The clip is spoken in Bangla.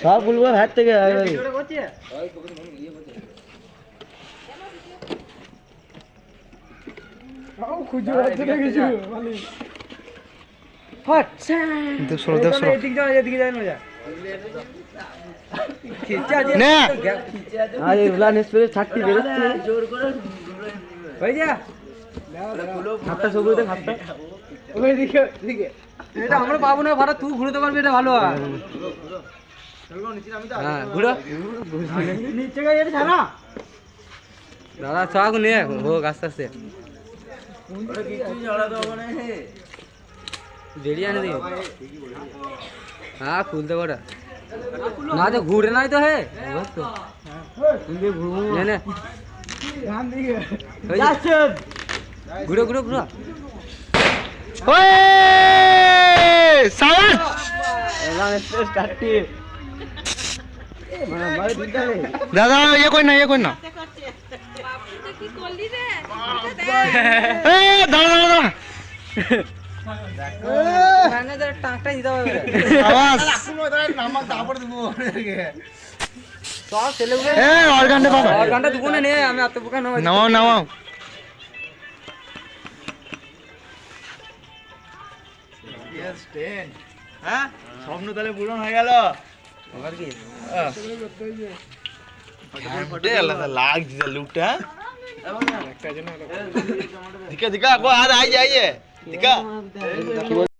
সব বলবো হাত থেকে এটা আমরা পাবো না ভাড়া, তুই ঘুরতে পারবি, এটা ভালো হয়। দাদা চাক নিয়ে হোক আস্তে আস্তে বেরিয়ে আনে দিই। হ্যাঁ খুলতে পারে না তো ঘুরে নাই তো হে ঘুরে ঘুরে ঘুরা দাদা ইয়ে কই না টাকটাই দিতে হবে আমি এত পোকা নামাও হ্যাঁ স্বপ্ন তাহলে পূরণ হয়ে গেল। লাগছে লুকটা দিকা দিকা আগে আইয়ে